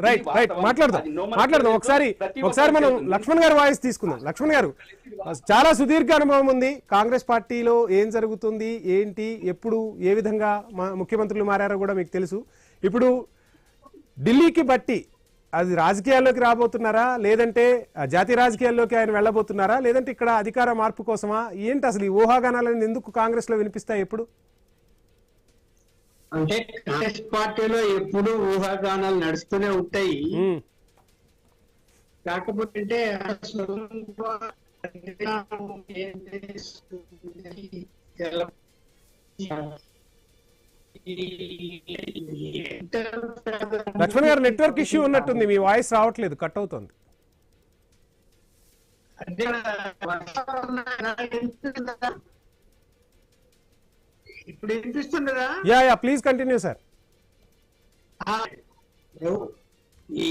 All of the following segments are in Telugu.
రైట్ మాట్లాడదాం ఒకసారి మనం లక్ష్మణ్ గారి వాయిస్ తీసుకుందాం. లక్ష్మణ్ గారు, చాలా సుదీర్ఘ అనుభవం ఉంది కాంగ్రెస్ పార్టీలో. ఏం జరుగుతుంది, ఏంటి, ఎప్పుడు, ఏ విధంగా ముఖ్యమంత్రులు మారారో కూడా మీకు తెలుసు. ఇప్పుడు ఢిల్లీకి బట్టి అది రాజకీయాల్లోకి రాబోతున్నారా, లేదంటే జాతీయ రాజకీయాల్లోకి ఆయన వెళ్ళబోతున్నారా, లేదంటే ఇక్కడ అధికార మార్పు కోసమా, ఏంటి అసలు ఈ ఊహాగానాలను ఎందుకు కాంగ్రెస్ లో వినిపిస్తాయి ఎప్పుడు? అంటే కాంగ్రెస్ పార్టీలో ఎప్పుడు ఊహాగానాలు నడుస్తూనే ఉంటాయి. కాకపోతే లక్ష్మణ్ గారు, నెట్వర్క్ ఇష్యూ ఉన్నట్టుంది, మీ వాయిస్ రావట్లేదు, కట్ అవుతుంది. ఇప్పుడు వినిపిస్తుండదా? Yeah please continue sir. ఈ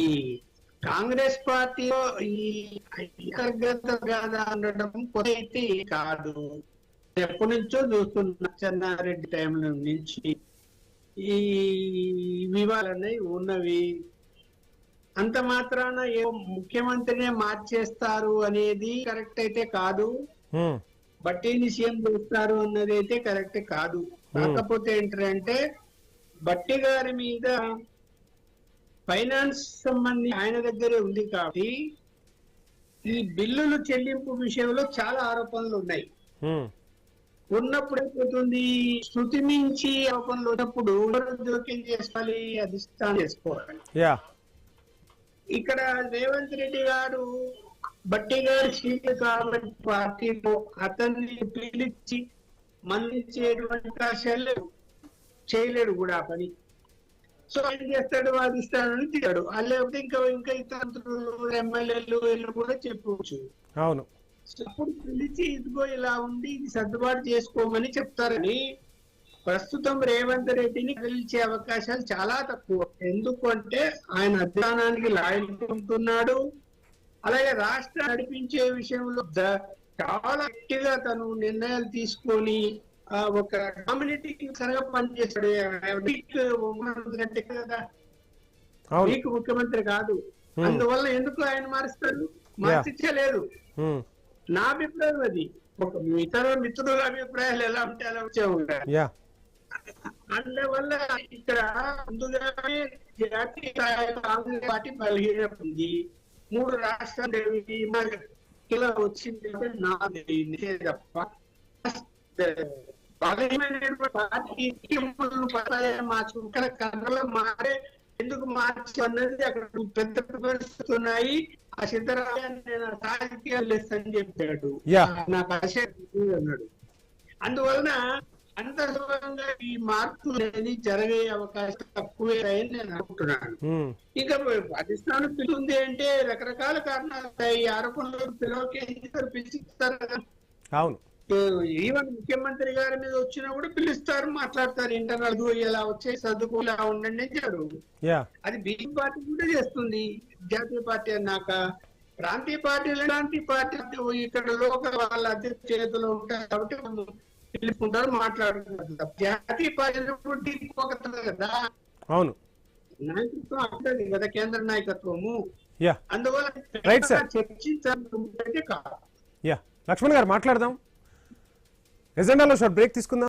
కాంగ్రెస్ పార్టీలో ఈ అంతర్గత గాథ ఉండడం కొత్త అయితే కాదు. ఎప్పటి నుంచో చూస్తున్నా, చెన్నారెడ్డి టైం నుంచి ఈ వివాదాలన్నీ ఉన్నవి. అంత మాత్రాన ఏ ముఖ్యమంత్రినే మార్చేస్తారు అనేది కరెక్ట్ అయితే కాదు. బట్టీని సీఎం చేస్తారు అన్నది అయితే కరెక్ట్ కాదు. కాకపోతే ఏంటంటే బట్టి గారి మీద ఫైనాన్స్ సంబంధి ఆయన దగ్గరే ఉంది కాబట్టి ఈ బిల్లులు చెల్లింపు విషయంలో చాలా ఆరోపణలు ఉన్నాయి. ఉన్నప్పుడు ఏమవుతుంది, శృతి మించి ఆరోపణలు ఉన్నప్పుడు జోక్యం చేసుకోవాలి, అధిష్టానం చేసుకోవాలి. ఇక్కడ రేవంత్ రెడ్డి గారు బట్టి గారు సీట్లు కాబట్టి పార్టీలో అతన్ని పిలిచి మన్నించేటువంటి అవకాశాలు చేయలేడు కూడా ఆ పని. సో ఏం చేస్తాడు, వాదిస్తాడని తిట్టాడు. లేకపోతే ఇంకా ఇతరులు ఎమ్మెల్యేలు వీళ్ళు కూడా చెప్పవచ్చు. అవును, అప్పుడు పిలిచి ఇదిగో ఇలా ఉంది, ఇది సర్దుబాటు చేసుకోమని చెప్తారని. ప్రస్తుతం రేవంత్ రెడ్డిని పిలిచే అవకాశాలు చాలా తక్కువ. ఎందుకంటే ఆయన అధిష్టానానికి లాయల్టీ ఉంటున్నాడు. అలాగే రాష్ట్రం నడిపించే విషయంలో చాలా గట్టిగా తను నిర్ణయాలు తీసుకొని ఒక కమ్యూనిటీకి సరిగా పనిచేస్తాడు. మీకు ముఖ్యమంత్రి కాదు, అందువల్ల ఎందుకు ఆయన మారుస్తాడు? మార్చలేదు. నా అభిప్రాయం అది. ఒక ఇతర మిత్రుల అభిప్రాయాలు ఎలా ఉంటే అలా వచ్చే ఉంటాయి. అందువల్ల ఇక్కడ ముందుగానే జాతీయ కాంగ్రెస్ పార్టీ బలహీనపడింది. 3 రాష్ట్రాలు ఇలా వచ్చింది తప్ప పార్టీ మార్చుకుంటే కథలో మారే ఎందుకు మార్చి అన్నది అక్కడ పెద్ద పరిస్థితులు ఉన్నాయి. ఆ సిద్ధరామయ్య నేను రాజకీయాలు లేదని చెప్పాడు, నాకు ఆశయం అన్నాడు. అందువలన అంత సులభంగా ఈ మార్పు అనేది జరిగే అవకాశం తక్కువే అని నేను అనుకుంటున్నాను. ఇంకా అధిష్టానం పిలుంది అంటే రకరకాల కారణాలు ఉంటాయి. ఈ ఆరోపణలు పిలుస్తారు కదా. అవును, ఈవెన్ ముఖ్యమంత్రి గారి మీద వచ్చినా కూడా పిలుస్తారు, మాట్లాడతారు. ఇంటర్నల్ ఇలా వచ్చే సర్దుకు ఇలా ఉండండి అని చెప్పారు. అది బీజేపీ పార్టీ కూడా చేస్తుంది. జాతీయ పార్టీ అన్నాక ప్రాంతీయ పార్టీలు ఇక్కడ లోకల్ వాళ్ళ అధ్యక్ష చేతిలో ఉంటారు కాబట్టి పిలుచుకుంటారు, మాట్లాడుకుంటారు. జాతీయ పార్టీ కదా. అవును, నాయకత్వం అంటది కదా, కేంద్ర నాయకత్వము. అందువల్ల చర్చించాలంటే కాదు. లక్ష్మణ్ గారు మాట్లాడదాం. ఎజెండాలో షార్ట్ బ్రేక్ తీసుకుందాం.